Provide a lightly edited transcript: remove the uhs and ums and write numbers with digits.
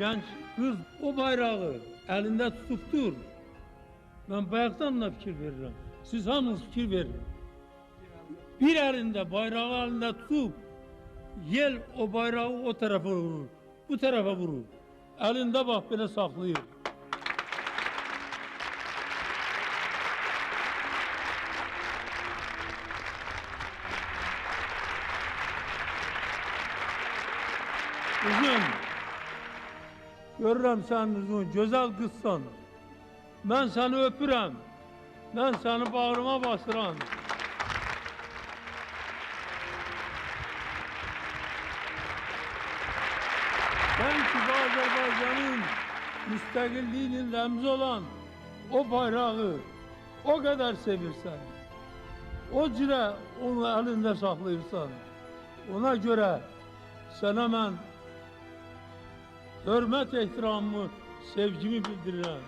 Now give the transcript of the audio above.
Genç kız o bayrağı elinde tutup ben bayaktan da fikir veririm. Siz hamınız fikir verin. Bir elinde bayrağı elinde tutup yel o bayrağı o tarafa vurur. Bu tarafa vurur. Elinde bak böyle saklıyor. Kızım, görürüm sen uzun, güzel kızsan. Ben seni öpürüm. Ben seni bağrıma basıram. Sen ki Azerbaycan'ın müstakilliğinin remzi olan o bayrağı o kadar sevirsen, o cüre onu elinde saklıyorsan, ona göre sana ben hürmet ehtiramımı, sevgimi bildirirəm.